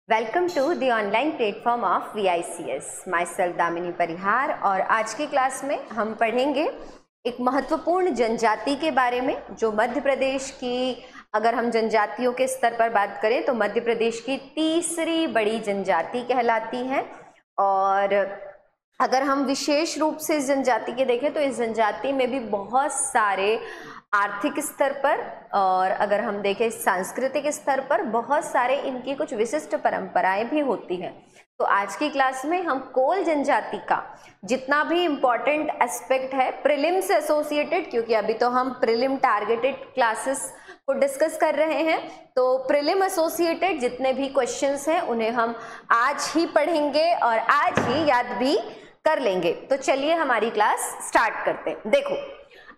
Welcome to the online platform of VICS। Myself Damini Parihar. और आज की क्लास में हम पढ़ेंगे एक महत्वपूर्ण जनजाति के बारे में जो मध्य प्रदेश की, अगर हम जनजातियों के स्तर पर बात करें तो मध्य प्रदेश की तीसरी बड़ी जनजाति कहलाती है। और अगर हम विशेष रूप से इस जनजाति के देखें तो इस जनजाति में भी बहुत सारे आर्थिक स्तर पर और अगर हम देखें सांस्कृतिक स्तर पर बहुत सारे इनकी कुछ विशिष्ट परंपराएं भी होती हैं। तो आज की क्लास में हम कोल जनजाति का जितना भी इम्पोर्टेंट एस्पेक्ट है प्रीलिम से एसोसिएटेड, क्योंकि अभी तो हम प्रीलिम टारगेटेड क्लासेस को डिस्कस कर रहे हैं, तो प्रीलिम एसोसिएटेड जितने भी क्वेश्चंस हैं उन्हें हम आज ही पढ़ेंगे और आज ही याद भी कर लेंगे। तो चलिए हमारी क्लास स्टार्ट करते हैं। देखो,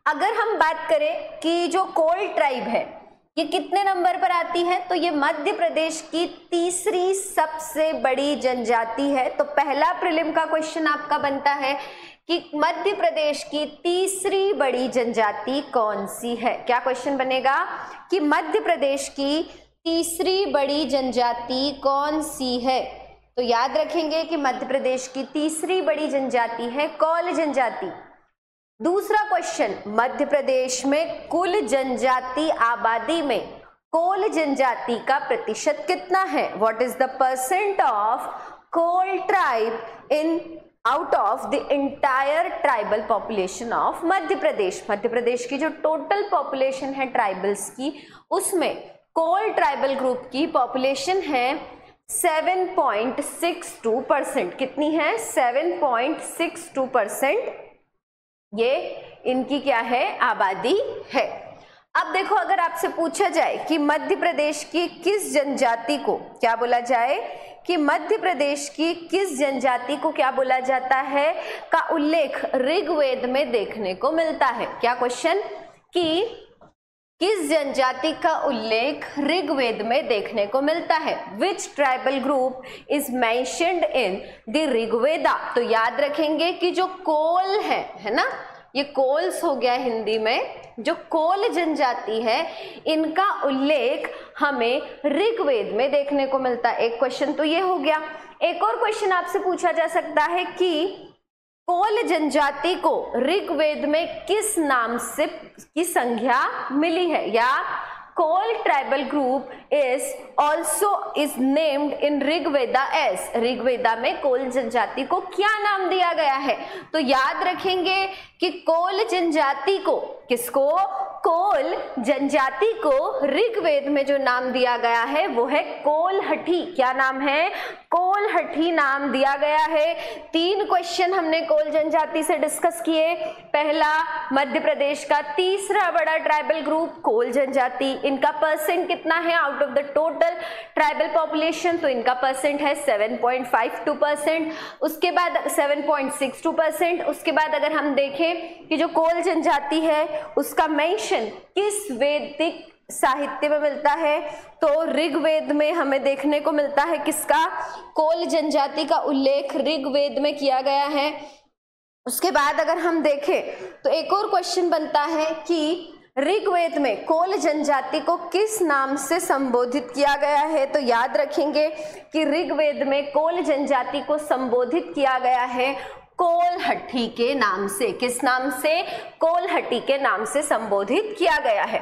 अगर हम बात करें कि जो कोल ट्राइब है ये कितने नंबर पर आती है, तो ये मध्य प्रदेश की तीसरी सबसे बड़ी जनजाति है। तो पहला प्रीलिम का क्वेश्चन आपका बनता है कि मध्य प्रदेश की तीसरी बड़ी जनजाति कौन सी है। क्या क्वेश्चन बनेगा कि मध्य प्रदेश की तीसरी बड़ी जनजाति कौन सी है। तो याद रखेंगे कि मध्य प्रदेश की तीसरी बड़ी जनजाति है कोल जनजाति। दूसरा क्वेश्चन, मध्य प्रदेश में कुल जनजाति आबादी में कोल जनजाति का प्रतिशत कितना है। What is the percent of Kol tribe in out of the entire tribal population of Madhya Pradesh. Madhya Pradesh की जो टोटल पॉपुलेशन है ट्राइबल्स की, उसमें कोल ट्राइबल ग्रुप की पॉपुलेशन है 7.62%। कितनी है? 7.62% ये इनकी क्या है, आबादी है। अब देखो, अगर आपसे पूछा जाए कि मध्य प्रदेश की किस जनजाति को क्या बोला जाए, कि मध्य प्रदेश की किस जनजाति को क्या बोला जाता है का उल्लेख ऋग्वेद में देखने को मिलता है। क्या क्वेश्चन, कि किस जनजाति का उल्लेख ऋग्वेद में देखने को मिलता है। Which tribal group is mentioned in the Rigveda. तो याद रखेंगे कि जो कोल है ना, ये कोल्स हो गया हिंदी में, जो कोल जनजाति है इनका उल्लेख हमें ऋग्वेद में देखने को मिलता है। एक क्वेश्चन तो ये हो गया। एक और क्वेश्चन आपसे पूछा जा सकता है कि कोल जनजाति को ऋग्वेद में किस नाम से की संज्ञा मिली है, या Kol tribal group is named in Rigveda as. Rigveda में कोल जनजाति को क्या नाम दिया गया है। तो याद रखेंगे कि कोल जनजाति को, किसको, कोल जनजाति को ऋग्वेद में जो नाम दिया गया है वो है कोलहठी। क्या नाम है? कोलहठी नाम दिया गया है। 3 क्वेश्चन हमने कोल जनजाति से डिस्कस किए। पहला, मध्य प्रदेश का तीसरा बड़ा ट्राइबल ग्रुप कोल जनजाति, इनका परसेंट कितना है out of the total tribal population, तो इनका परसेंट है 7.52%। उसके बाद 7.62%। उसके बाद अगर हम देखें कि जो कोल जनजाति है उसका मेंशन किस वैदिक साहित्य में मिलता है, तो ऋग्वेद में हमें देखने को मिलता है किसका, कोल जनजाति का उल्लेख ऋग्वेद में किया गया है। उसके बाद अगर हम देखें तो एक और क्वेश्चन बनता है कि ऋग्वेद में कोल जनजाति को किस नाम से संबोधित किया गया है। तो याद रखेंगे कि ऋग्वेद में कोल जनजाति को संबोधित किया गया है कोलहठी के नाम से। किस नाम से? कोलहठी के नाम से संबोधित किया गया है।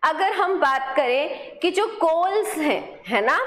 अगर हम बात करें कि जो कोल्स हैं, है ना,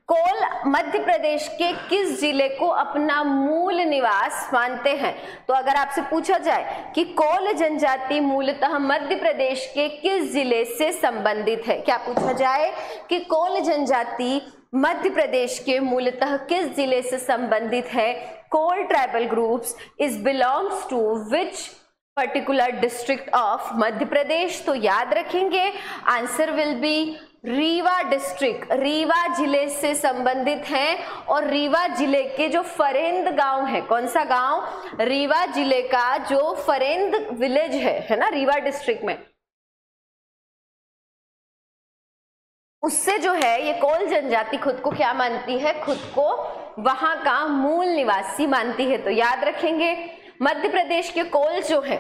कोल मध्य प्रदेश के किस जिले को अपना मूल निवास मानते हैं। तो अगर आपसे पूछा जाए कि कोल जनजाति मूलतः मध्य प्रदेश के किस जिले से संबंधित है, क्या पूछा जाए कि कोल जनजाति मध्य प्रदेश के मूलतः किस जिले से संबंधित है, Kol tribal groups is belongs to which particular district of Madhya Pradesh. तो याद रखेंगे answer will be Rewa district, Rewa जिले से संबंधित हैं। और रीवा जिले के जो फरेंद गांव है, कौन सा गांव, रीवा जिले का जो फरेंद विलेज है ना, रीवा डिस्ट्रिक्ट में, उससे जो है ये कोल जनजाति खुद को क्या मानती है, खुद को वहां का मूल निवासी मानती है। तो याद रखेंगे मध्य प्रदेश के कोल जो है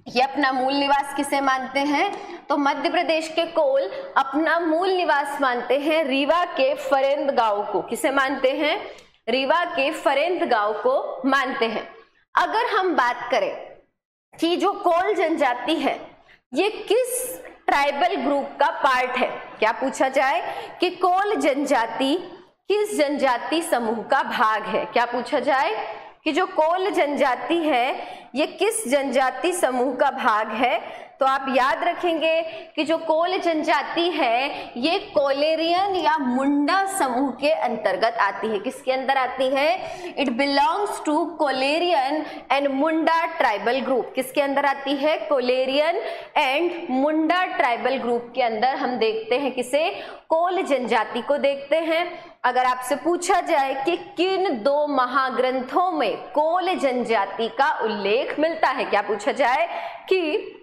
ये अपना मूल निवास किसे मानते हैं? तो मध्य प्रदेश के कोल अपना मूल निवास मानते हैं रीवा के फरेंद गांव को। किसे मानते हैं? रीवा के फरेंद गांव को मानते हैं। अगर हम बात करें कि जो कोल जनजाति है ये किस ट्राइबल ग्रुप का पार्ट है, क्या पूछा जाए कि कोल जनजाति किस जनजाति समूह का भाग है? क्या पूछा जाए कि जो कोल जनजाति है ये किस जनजाति समूह का भाग है? तो आप याद रखेंगे कि जो कोल जनजाति है ये कोलेरियन या मुंडा समूह के अंतर्गत आती है। किसके अंदर आती है? It belongs to Kolarian and Munda tribal group. किसके अंदर आती है? Kolarian and Munda tribal group के अंदर हम देखते हैं किसे? कोल जनजाति को देखते हैं। अगर आपसे पूछा जाए कि किन दो महाग्रंथों में कोल जनजाति का उल्लेख मिलता है, क्या पूछा जाए कि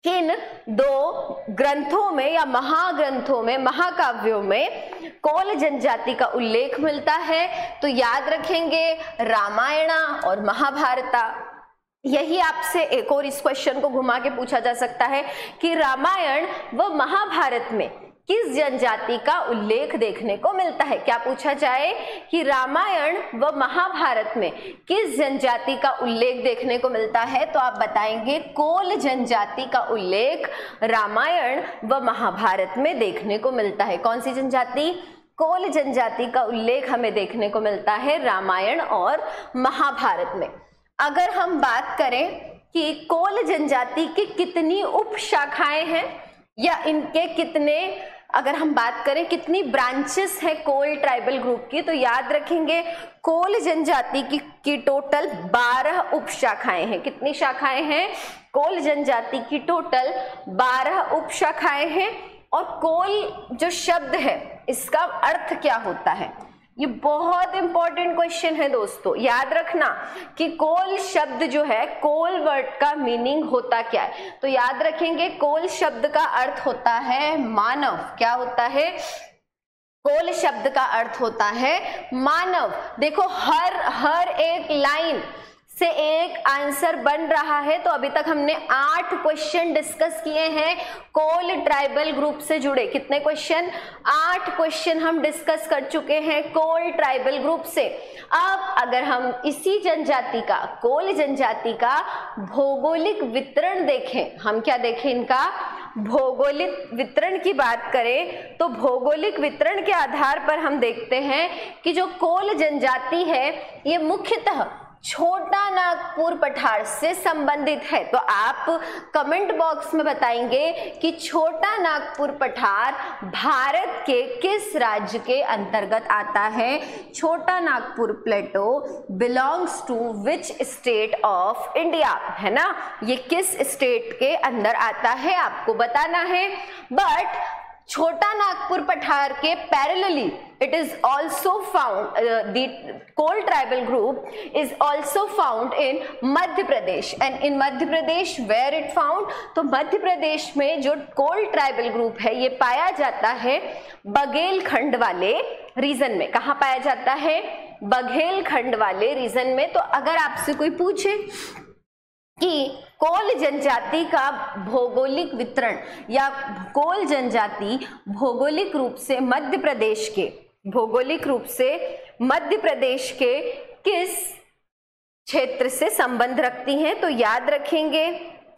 किन दो ग्रंथों में या महाग्रंथों में, महाकाव्यों में कोल जनजाति का उल्लेख मिलता है, तो याद रखेंगे रामायण और महाभारता। यही आपसे एक और इस क्वेश्चन को घुमा के पूछा जा सकता है कि रामायण व महाभारत में किस जनजाति का उल्लेख देखने को मिलता है? क्या पूछा जाए कि रामायण व महाभारत में किस जनजाति का उल्लेख देखने को मिलता है? तो आप बताएंगे कोल जनजाति का उल्लेख रामायण व महाभारत में देखने को मिलता है। कौन सी जनजाति? कोल जनजाति का उल्लेख हमें देखने को मिलता है रामायण और महाभारत में। अगर हम बात करें कि कोल जनजाति की कितनी उप शाखाएं हैं या इनके कितने, अगर हम बात करें कितनी ब्रांचेस है कोल ट्राइबल ग्रुप की, तो याद रखेंगे कोल जनजाति की टोटल 12 उप शाखाएं हैं। कितनी शाखाएं हैं? कोल जनजाति की टोटल 12 उप शाखाएं हैं। और कोल जो शब्द है इसका अर्थ क्या होता है? ये बहुत इंपॉर्टेंट क्वेश्चन है दोस्तों। याद रखना कि कोल शब्द जो है, कोल वर्ड का मीनिंग होता क्या है? तो याद रखेंगे कोल शब्द का अर्थ होता है मानव। क्या होता है? कोल शब्द का अर्थ होता है मानव। देखो हर एक लाइन से एक आंसर बन रहा है। तो अभी तक हमने 8 क्वेश्चन डिस्कस किए हैं कोल ट्राइबल ग्रुप से जुड़े। कितने क्वेश्चन? 8 क्वेश्चन हम डिस्कस कर चुके हैं कोल ट्राइबल ग्रुप से। अब अगर हम इसी जनजाति का, कोल जनजाति का भौगोलिक वितरण देखें, हम क्या देखें? इनका भौगोलिक वितरण की बात करें तो भौगोलिक वितरण के आधार पर हम देखते हैं कि जो कोल जनजाति है ये मुख्यतः छोटा नागपुर पठार से संबंधित है। तो आप कमेंट बॉक्स में बताएंगे कि छोटा नागपुर पठार भारत के किस राज्य के अंतर्गत आता है? Chota Nagpur plateau belongs to which state of India, है ना? ये किस स्टेट के अंदर आता है आपको बताना है। बट छोटा नागपुर पठार के parallelly it is also found, the Kol tribal group is also found in Madhya Pradesh, and in Madhya Pradesh where it found? तो मध्य प्रदेश में जो कोल ट्राइबल ग्रुप है ये पाया जाता है बघेलखंड वाले रीजन में। कहाँ पाया जाता है? बघेलखंड वाले रीजन में। तो अगर आपसे कोई पूछे कि कोल जनजाति का भौगोलिक वितरण या कोल जनजाति भौगोलिक रूप से मध्य प्रदेश के, भौगोलिक रूप से मध्य प्रदेश के किस क्षेत्र से संबंध रखती हैं, तो याद रखेंगे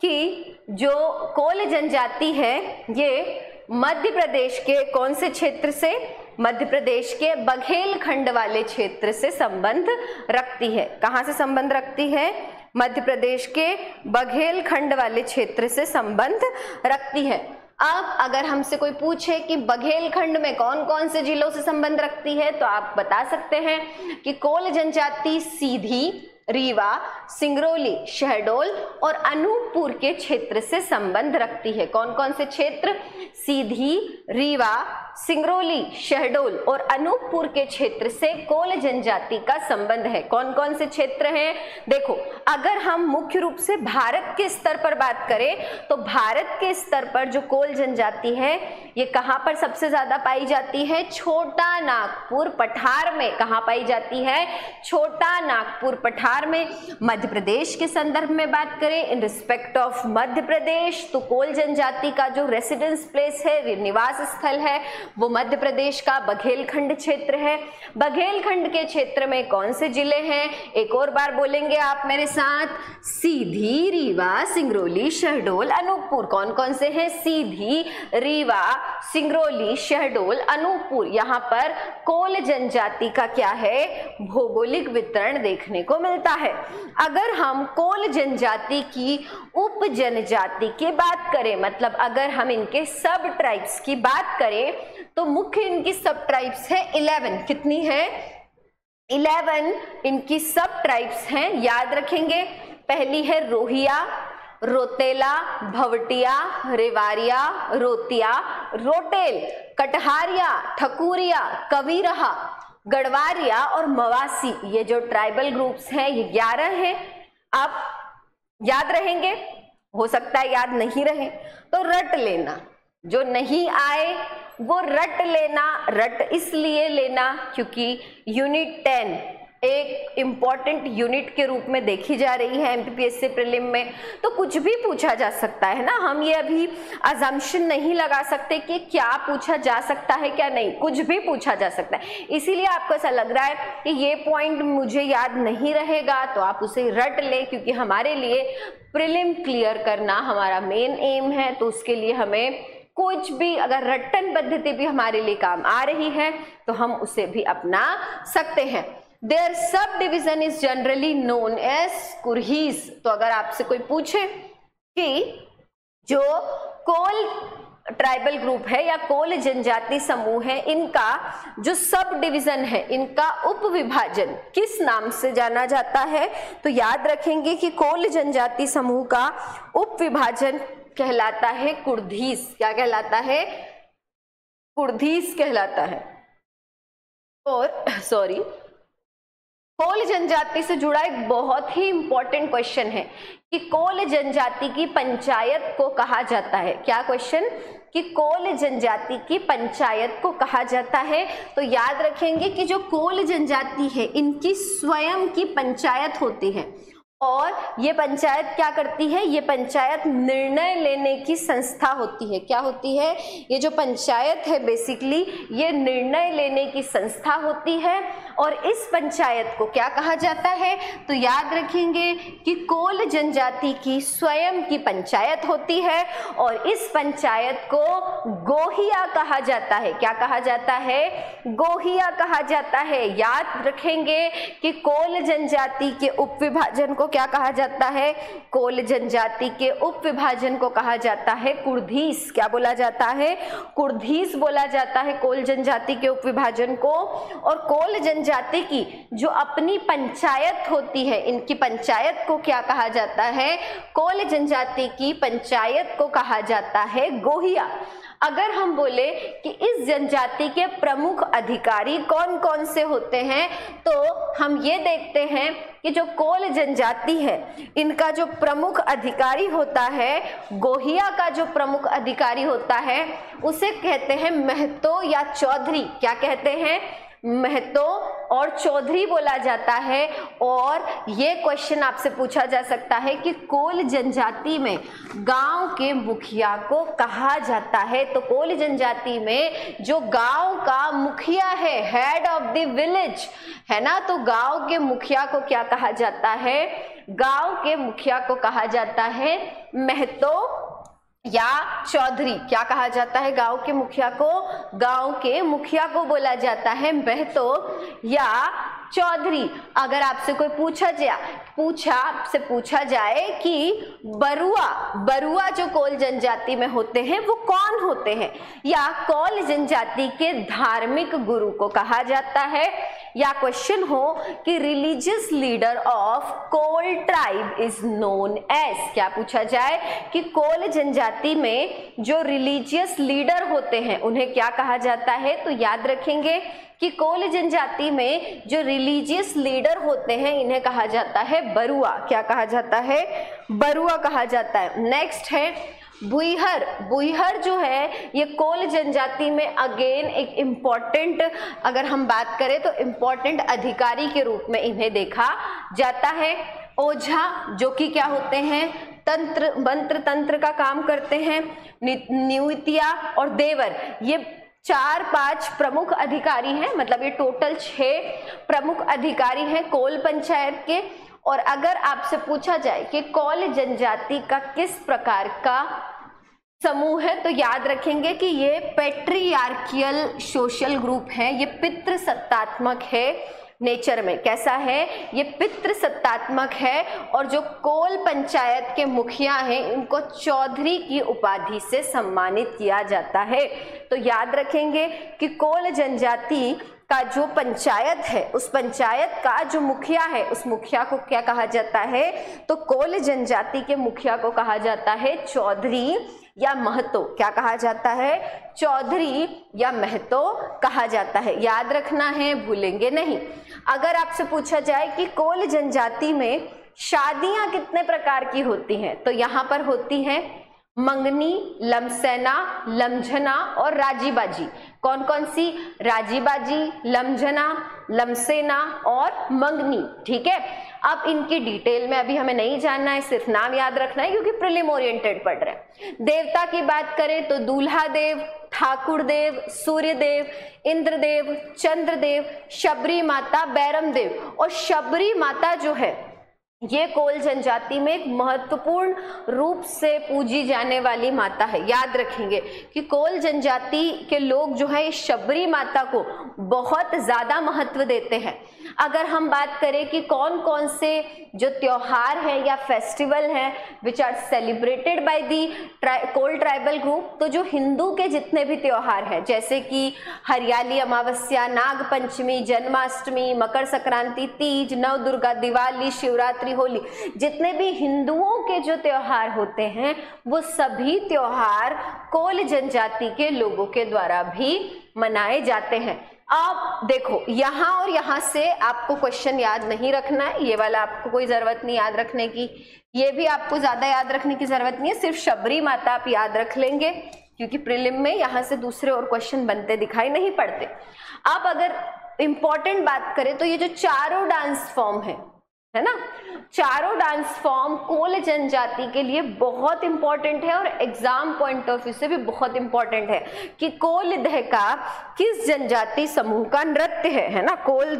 कि जो कोल जनजाति है ये मध्य प्रदेश के कौन से क्षेत्र से? मध्य प्रदेश के बघेलखंड वाले क्षेत्र से संबंध रखती है। कहाँ से संबंध रखती है? मध्य प्रदेश के बघेलखंड वाले क्षेत्र से संबंध रखती है। अब अगर हमसे कोई पूछे कि बघेलखंड में कौन कौन से जिलों से संबंध रखती है, तो आप बता सकते हैं कि कोल जनजाति सीधी, रीवा, सिंगरौली, शहडोल और अनूपपुर के क्षेत्र से संबंध रखती है। कौन कौन से क्षेत्र? सीधी, रीवा, सिंगरौली, शहडोल और अनूपपुर के क्षेत्र से कोल जनजाति का संबंध है। कौन कौन से क्षेत्र हैं? देखो, अगर हम मुख्य रूप से भारत के स्तर पर बात करें तो भारत के स्तर पर जो कोल जनजाति है ये कहां पर सबसे ज्यादा पाई जाती है? छोटा नागपुर पठार में। कहां पाई जाती है? छोटा नागपुर पठार में। मध्य प्रदेश के संदर्भ में बात करें, in respect of Madhya Pradesh, तो कोल जनजाति का जो रेसिडेंस प्लेस है, निवास स्थल है, वो मध्य प्रदेश का बघेलखंड क्षेत्र है। बघेलखंड के क्षेत्र में कौन से जिले हैं? एक और बार बोलेंगे आप मेरे साथ, सीधी, रीवा, सिंगरौली, शहडोल, अनूपपुर। कौन कौन से हैं? सीधी, रीवा, सिंगरौली, शहडोल, अनूपपुर। यहाँ पर कोल जनजाति का क्या है? भौगोलिक वितरण देखने को मिलता है। अगर हम कोल जनजाति की उप जनजाति की बात करें, मतलब अगर हम इनके सब ट्राइब्स की बात करें, तो मुख्य इनकी सब ट्राइब्स है 11। कितनी है? 11 इनकी सब ट्राइब्स हैं। याद रखेंगे, पहली है रोहिया, रोतेला, भवटिया, रेवारिया, रोतिया, रोटेल, कटहारिया, ठकुरिया, कबीरहा, गढ़वारिया और मवासी। ये जो ट्राइबल ग्रुप्स हैं ये 11 हैं। आप याद रहेंगे, हो सकता है याद नहीं रहे तो रट लेना, जो नहीं आए वो रट लेना। रट इसलिए लेना क्योंकि यूनिट 10 एक इम्पॉर्टेंट यूनिट के रूप में देखी जा रही है एमपीपीएससी प्रीलिम में, तो कुछ भी पूछा जा सकता है ना। हम ये अभी अजम्पशन नहीं लगा सकते कि क्या पूछा जा सकता है क्या नहीं, कुछ भी पूछा जा सकता है। इसीलिए आपको ऐसा लग रहा है कि ये पॉइंट मुझे याद नहीं रहेगा तो आप उसे रट ले, क्योंकि हमारे लिए प्रीलिम क्लियर करना हमारा मेन एम है। तो उसके लिए हमें कुछ भी, अगर रट्टन पद्धति भी हमारे लिए काम आ रही है तो हम उसे भी अपना सकते हैं। Their subdivision is generally known as कुर्हीस। तो अगर आपसे कोई पूछे कि जो कोल ट्राइबल ग्रुप है या कोल जनजाति समूह है, इनका जो सब डिवीजन है, इनका उप विभाजन किस नाम से जाना जाता है, तो याद रखेंगे कि कोल जनजाति समूह का उप विभाजन कहलाता है कुर्धीस। क्या कहलाता है? कुर्धीस कहलाता है। और सॉरी, कोल जनजाति से जुड़ा एक बहुत ही इंपॉर्टेंट क्वेश्चन है कि कोल जनजाति की पंचायत को कहा जाता है। क्या क्वेश्चन? कि कोल जनजाति की पंचायत को कहा जाता है। तो याद रखेंगे कि जो कोल जनजाति है इनकी स्वयं की पंचायत होती है, और ये पंचायत क्या करती है? ये पंचायत निर्णय लेने की संस्था होती है। क्या होती है? ये जो पंचायत है बेसिकली ये निर्णय लेने की संस्था होती है। और इस पंचायत को क्या कहा जाता है? तो याद रखेंगे कि कोल जनजाति की स्वयं की पंचायत होती है और इस पंचायत को गोहिया कहा जाता है। क्या कहा जाता है? गोहिया कहा जाता है। याद रखेंगे कि कोल जनजाति के उप विभाजन को क्या कहा जाता है? कोल जनजाति के उप विभाजन को कहा जाता है कुर्धीस। क्या बोला जाता है? कुर्धीस बोला जाता है कोल जनजाति के उप विभाजन को। और कोल जनजाति की जो अपनी पंचायत होती है, इनकी पंचायत को क्या कहा जाता है? कोल जनजाति की पंचायत को कहा जाता है गोहिया। अगर हम बोले कि इस जनजाति के प्रमुख अधिकारी कौन कौन से होते हैं, तो हम ये देखते हैं कि जो कोल जनजाति है इनका जो प्रमुख अधिकारी होता है, गोहिया का जो प्रमुख अधिकारी होता है उसे कहते हैं महतो या चौधरी। क्या कहते हैं? महतो और चौधरी बोला जाता है। और ये क्वेश्चन आपसे पूछा जा सकता है कि कोल जनजाति में गांव के मुखिया को कहा जाता है। तो कोल जनजाति में जो गांव का मुखिया है, हेड ऑफ द विलेज है ना, तो गांव के मुखिया को क्या कहा जाता है? गांव के मुखिया को कहा जाता है महतो या चौधरी। क्या कहा जाता है गांव के मुखिया को? गांव के मुखिया को बोला जाता है महतो या चौधरी। अगर आपसे कोई पूछा जाए कि बरुआ जो कोल जनजाति में होते हैं वो कौन होते हैं, या कोल जनजाति के धार्मिक गुरु को कहा जाता है, या क्वेश्चन हो कि religious leader of Kol tribe is known as, क्या पूछा जाए कि कोल जनजाति में जो रिलीजियस लीडर होते हैं उन्हें क्या कहा जाता है। तो याद रखेंगे कि कोल जनजाति में जो रिलीजियस लीडर होते हैं इन्हें कहा जाता है बरुआ। क्या कहा जाता है? बरुआ कहा जाता है। नेक्स्ट है बुइहर। बुइहर जो है ये कोल जनजाति में अगेन एक इम्पॉर्टेंट, अगर हम बात करें तो इम्पॉर्टेंट अधिकारी के रूप में इन्हें देखा जाता है। ओझा जो कि क्या होते हैं? तंत्र मंत्र तंत्र का काम करते हैं। न्यूतिया और देवर ये 4-5 प्रमुख अधिकारी हैं, मतलब ये टोटल 6 प्रमुख अधिकारी हैं कोल पंचायत के। और अगर आपसे पूछा जाए कि कोल जनजाति का किस प्रकार का समूह है तो याद रखेंगे कि ये पैट्रियार्कियल सोशल ग्रुप है, ये पितृसत्तात्मक है नेचर में। कैसा है? ये पितृसत्तात्मक है। और जो कोल पंचायत के मुखिया हैं इनको चौधरी की उपाधि से सम्मानित किया जाता है। तो याद रखेंगे कि कोल जनजाति का जो पंचायत है उस पंचायत का जो मुखिया है उस मुखिया को क्या कहा जाता है? तो कोल जनजाति के मुखिया को कहा जाता है चौधरी या महतो। क्या कहा जाता है? चौधरी या महतो कहा जाता है। याद रखना है, भूलेंगे नहीं। अगर आपसे पूछा जाए कि कोल जनजाति में शादियां कितने प्रकार की होती हैं तो यहाँ पर होती हैं मंगनी, लमसेना, लमझना और राजीबाजी। कौन कौन सी? राजीबाजी, लमझना, लमसेना और मंगनी। ठीक है, अब इनकी डिटेल में अभी हमें नहीं जानना है, सिर्फ नाम याद रखना है क्योंकि प्रीलिम ओरिएंटेड पढ़ रहे हैं। देवता की बात करें तो दूल्हा देव, ठाकुर देव, सूर्य देव, इंद्रदेव, चंद्रदेव, शबरी माता, बैरम देव। और शबरी माता जो है ये कोल जनजाति में एक महत्वपूर्ण रूप से पूजी जाने वाली माता है। याद रखेंगे कि कोल जनजाति के लोग जो है इस शबरी माता को बहुत ज्यादा महत्व देते हैं। अगर हम बात करें कि कौन कौन से जो त्योहार है या फेस्टिवल है which are celebrated by the Kol tribal group, तो जो हिंदू के जितने भी त्योहार हैं जैसे कि हरियाली अमावस्या, नाग पंचमी, जन्माष्टमी, मकर संक्रांति, तीज, नवदुर्गा, दिवाली, शिवरात्रि, होली, जितने भी हिंदुओं के जो त्योहार होते हैं वो सभी त्योहार कोल जनजाति के लोगों के द्वारा भी मनाए जाते हैं। अब देखो यहाँ और यहाँ से आपको क्वेश्चन याद नहीं रखना है, ये वाला आपको कोई जरूरत नहीं याद रखने की, ये भी आपको ज्यादा याद रखने की जरूरत नहीं है, सिर्फ शबरी माता आप याद रख लेंगे क्योंकि प्रीलिम में यहाँ से दूसरे और क्वेश्चन बनते दिखाई नहीं पड़ते। अब अगर इंपॉर्टेंट बात करें तो ये जो चारों डांस फॉर्म है ना, चारों डांस फॉर्म कोल जनजाति के लिए बहुत इंपॉर्टेंट है और एग्जाम पॉइंट ऑफ व्यू से भी बहुत इंपॉर्टेंट है कि कोल दहका किस जनजाति समूह का नृत्य है ना। Kol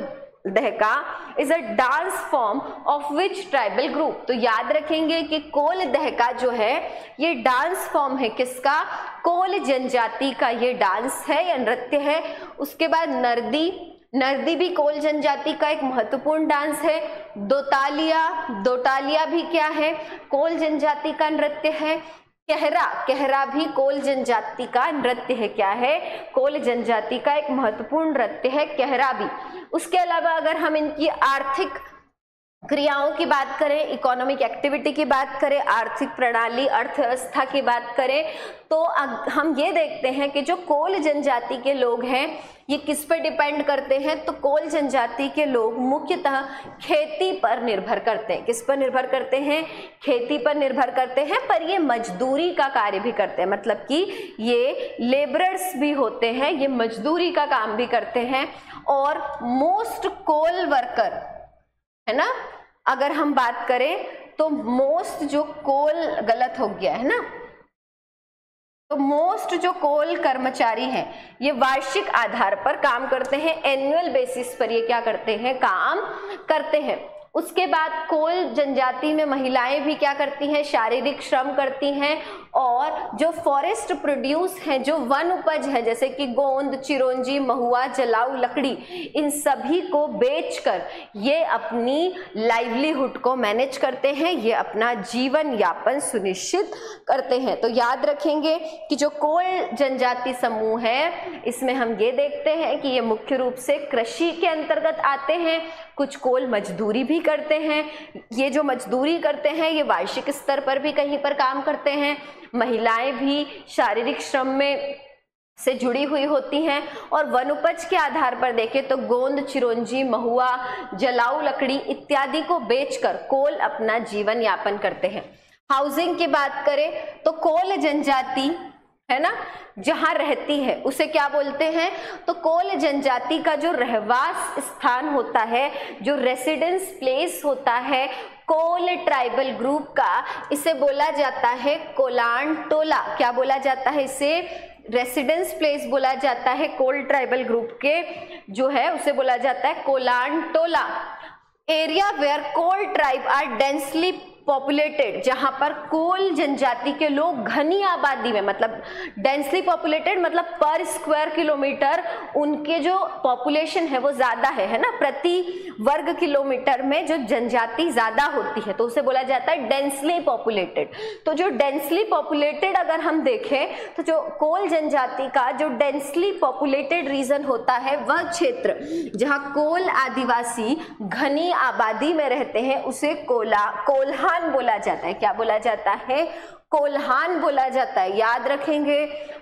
Dahka is a dance form of which tribal group. तो याद रखेंगे कि कोल दहका जो है ये डांस फॉर्म है किसका? कोल जनजाति का ये डांस है या नृत्य है। उसके बाद नर्दी, नर्दी भी कोल जनजाति का एक महत्वपूर्ण डांस है। दोतालिया, दोतालिया भी क्या है? कोल जनजाति का नृत्य है। कहरा, कहरा भी कोल जनजाति का नृत्य है। क्या है? कोल जनजाति का एक महत्वपूर्ण नृत्य है कहरा भी। उसके अलावा अगर हम इनकी आर्थिक क्रियाओं की बात करें, इकोनॉमिक एक्टिविटी की बात करें, आर्थिक प्रणाली, अर्थव्यवस्था की बात करें तो हम ये देखते हैं कि जो कोल जनजाति के लोग हैं ये किस पर डिपेंड करते हैं? तो कोल जनजाति के लोग मुख्यतः खेती पर निर्भर करते हैं। किस पर निर्भर करते हैं? खेती पर निर्भर करते हैं, पर ये मजदूरी का कार्य भी करते हैं, मतलब कि ये लेबरर्स भी होते हैं, ये मजदूरी का काम भी करते हैं। और मोस्ट कोल वर्कर है ना, अगर हम बात करें तो मोस्ट जो कोल गलत हो गया है ना, तो मोस्ट जो कोल कर्मचारी हैं ये वार्षिक आधार पर काम करते हैं, एनुअल बेसिस पर ये क्या करते हैं? काम करते हैं। उसके बाद कोल जनजाति में महिलाएं भी क्या करती हैं? शारीरिक श्रम करती हैं और जो फॉरेस्ट प्रोड्यूस हैं, जो वन उपज है जैसे कि गोंद, चिरौंजी, महुआ, जलाऊ लकड़ी, इन सभी को बेचकर ये अपनी लाइवलीहुड को मैनेज करते हैं, ये अपना जीवन यापन सुनिश्चित करते हैं। तो याद रखेंगे कि जो कोल जनजाति समूह है इसमें हम ये देखते हैं कि ये मुख्य रूप से कृषि के अंतर्गत आते हैं। कुछ कोल मजदूरी भी करते हैं। ये जो मजदूरी करते हैं ये वार्षिक स्तर पर भी कहीं पर काम करते हैं। महिलाएं भी शारीरिक श्रम में से जुड़ी हुई होती हैं। और वन उपज के आधार पर देखें तो गोंद, चिरौंजी, महुआ, जलाऊ लकड़ी इत्यादि को बेचकर कोल अपना जीवन यापन करते हैं। हाउसिंग की बात करें तो कोल जनजाति है ना जहां रहती है उसे क्या बोलते हैं, तो कोल जनजाति का जो रहवास स्थान होता है, जो रेसिडेंस प्लेस होता है कोल ट्राइबल ग्रुप का, इसे बोला जाता है कोलान टोला। क्या बोला जाता है इसे, रेसिडेंस प्लेस बोला जाता है कोल ट्राइबल ग्रुप के जो है उसे बोला जाता है Kolan Tola. Area where Kol tribe are densely populated, जहां पर कोल जनजाति के लोग घनी आबादी में, मतलब डेंसली पॉपुलेटेड मतलब पर स्क्वायर किलोमीटर उनके जो पॉपुलेशन है वो ज्यादा है ना, प्रति वर्ग किलोमीटर में जो जनजाति ज्यादा होती है तो उसे बोला जाता है डेंसली पॉपुलेटेड। तो जो डेंसली पॉपुलेटेड अगर हम देखें तो जो कोल जनजाति का जो डेंसली पॉपुलेटेड रीजन होता है वह क्षेत्र जहां कोल आदिवासी घनी आबादी में रहते हैं उसे कोल्हान बोला जाता है। क्या बोला जाता है, कोल्हान बोला जाता है। याद रखेंगे,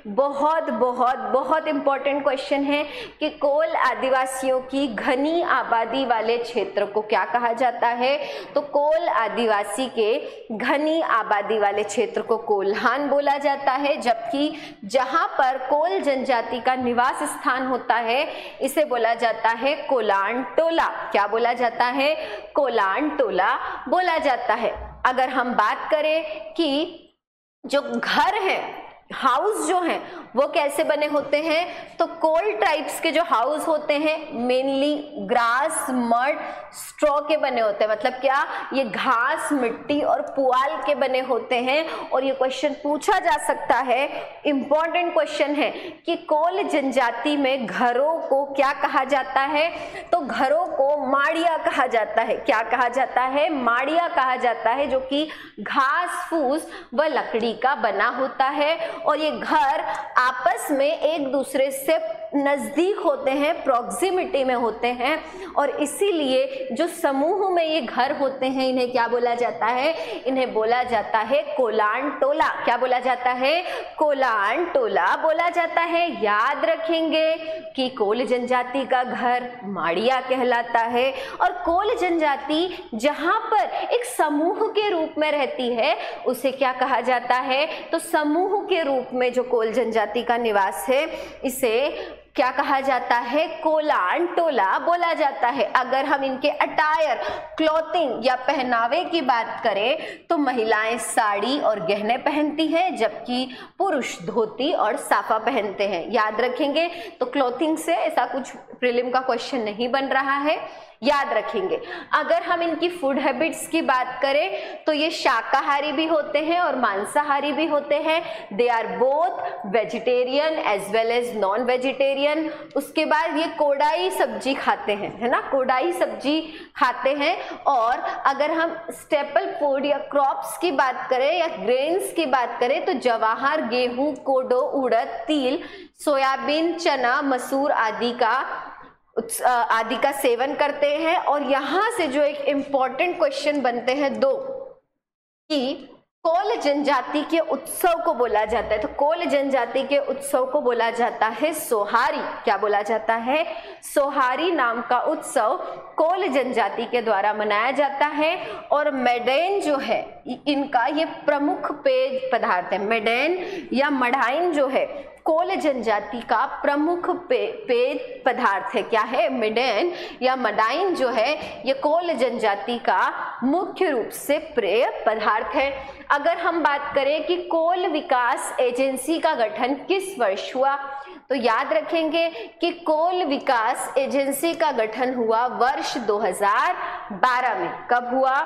बहुत बहुत बहुत इंपॉर्टेंट क्वेश्चन है कि कोल आदिवासियों की घनी आबादी वाले क्षेत्र को क्या कहा जाता है, तो कोल आदिवासी के घनी आबादी वाले क्षेत्र को कोल्हान बोला जाता है। जबकि जहां पर कोल जनजाति का निवास स्थान होता है इसे बोला जाता है कोलान टोला। क्या बोला जाता है, कोलान टोला बोला जाता है। अगर हम बात करें कि जो घर है, हाउस जो हैं वो कैसे बने होते हैं, तो कोल ट्राइब्स के जो हाउस होते हैं मेनली ग्रास, मड, स्ट्रॉ के बने होते हैं। मतलब क्या, ये घास, मिट्टी और पुआल के बने होते हैं। और ये क्वेश्चन पूछा जा सकता है, इंपॉर्टेंट क्वेश्चन है कि कोल जनजाति में घरों को क्या कहा जाता है, तो घरों को माड़िया कहा जाता है। क्या कहा जाता है, माड़िया कहा जाता है, जो कि घास फूस व लकड़ी का बना होता है। और ये घर आपस में एक दूसरे से नजदीक होते हैं, प्रॉक्सिमिटी में होते हैं। और इसीलिए जो समूह में ये घर होते हैं इन्हें क्या बोला जाता है, इन्हें बोला जाता है कोलान टोला। क्या बोला जाता है, कोलान टोला बोला जाता है। याद रखेंगे कि कोल जनजाति का घर माड़िया कहलाता है। और कोल जनजाति जहां पर एक समूह के रूप में रहती है उसे क्या कहा जाता है, तो समूह के रूप में जो कोल जनजाति का निवास है इसे क्या कहा जाता है, कोलान टोला बोला जाता है। अगर हम इनके अटायर, क्लॉथिंग या पहनावे की बात करें तो महिलाएं साड़ी और गहने पहनती हैं जबकि पुरुष धोती और साफा पहनते हैं। याद रखेंगे, तो क्लॉथिंग से ऐसा कुछ प्रीलिम का क्वेश्चन नहीं बन रहा है, याद रखेंगे। अगर हम इनकी फूड हैबिट्स की बात करें तो ये शाकाहारी भी होते हैं और मांसाहारी भी होते हैं। They are both vegetarian as well as non vegetarian. उसके बाद ये कोडाई सब्जी खाते हैं, है ना, कोडाई सब्जी खाते हैं। और अगर हम स्टेपल फूड या क्रॉप्स की बात करें या ग्रेन्स की बात करें तो जवाहर, गेहूं, कोडो, उड़द, तिल, सोयाबीन, चना, मसूर आदि का सेवन करते हैं। और यहां से जो एक इंपॉर्टेंट क्वेश्चन बनते हैं दो, कि कोल जनजाति के उत्सव को बोला जाता है, तो कोल जनजाति के उत्सव को बोला जाता है सोहारी। क्या बोला जाता है, सोहारी नाम का उत्सव कोल जनजाति के द्वारा मनाया जाता है। और मेडेन जो है इनका ये प्रमुख पेय पदार्थ है। मेडेन या मढ़ाइन जो है कोल जनजाति का प्रमुख पेय पदार्थ है। क्या है, मेडेन या मडाइन जो है ये कोल जनजाति का मुख्य रूप से पेय पदार्थ है। अगर हम बात करें कि कोल विकास एजेंसी का गठन किस वर्ष हुआ, तो याद रखेंगे कि कोल विकास एजेंसी का गठन हुआ वर्ष 2012 में। कब हुआ,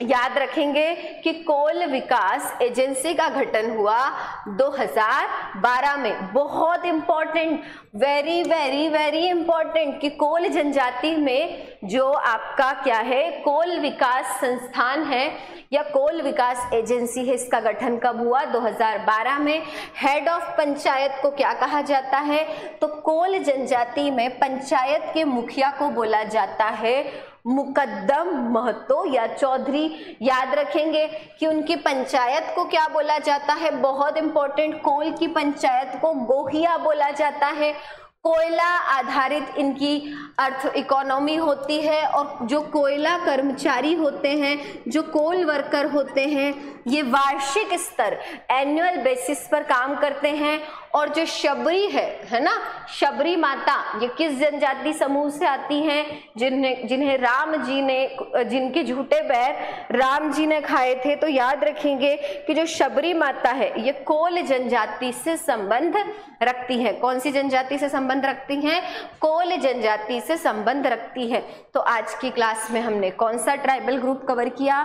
याद रखेंगे कि कोल विकास एजेंसी का गठन हुआ 2012 में। बहुत important, very very very important कि कोल जनजाति में जो आपका क्या है, कोल विकास संस्थान है या कोल विकास एजेंसी है, इसका गठन कब हुआ? 2012 में। हेड ऑफ पंचायत को क्या कहा जाता है? तो कोल जनजाति में पंचायत के मुखिया को बोला जाता है मुकद्दम महतो या चौधरी। याद रखेंगे कि उनकी पंचायत को क्या बोला जाता है? बहुत इंपॉर्टेंट, कोल की पंचायत को गोहिया बोला जाता है। कोयला आधारित इनकी अर्थ इकोनॉमी होती है और जो कोयला कर्मचारी होते हैं, जो कोल वर्कर होते हैं, ये वार्षिक स्तर एनुअल बेसिस पर काम करते हैं। और जो शबरी है ना, शबरी माता, ये किस जनजाति समूह से आती हैं? जिन्हें राम जी ने, जिनके झूठे पैर राम जी ने खाए थे। तो याद रखेंगे कि जो शबरी माता है ये कोल जनजाति से संबंध रखती है। कौन सी जनजाति से संबंध रखती हैं? कोल जनजाति से संबंध रखती है। तो आज की क्लास में हमने कौन सा ट्राइबल ग्रुप कवर किया?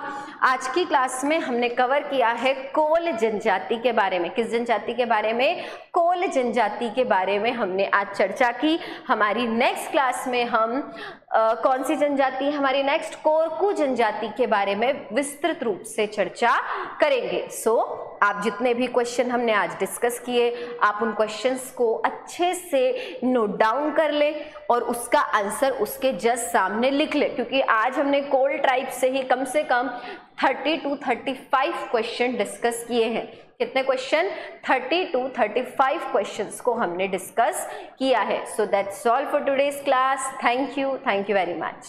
आज की क्लास में हमने कवर किया है कोल जनजाति के बारे में। किस जनजाति के बारे में? कोल जनजाति के बारे में हमने आज चर्चा की। हमारी नेक्स्ट क्लास में हम कौन सी जनजाति? हमारी नेक्स्ट कोरकू जनजाति के बारे में विस्तृत रूप से चर्चा करेंगे। आप जितने भी क्वेश्चन हमने आज डिस्कस किए, आप उन क्वेश्चंस को अच्छे से नोट डाउन कर ले और उसका आंसर उसके जस्ट सामने लिख ले, क्योंकि आज हमने कोल ट्राइब से ही कम से कम 30 to 35 क्वेश्चन डिस्कस किए हैं। कितने क्वेश्चन? 30 to 35 क्वेश्चंस को हमने डिस्कस किया है। So that's all for today's class. Thank you very much.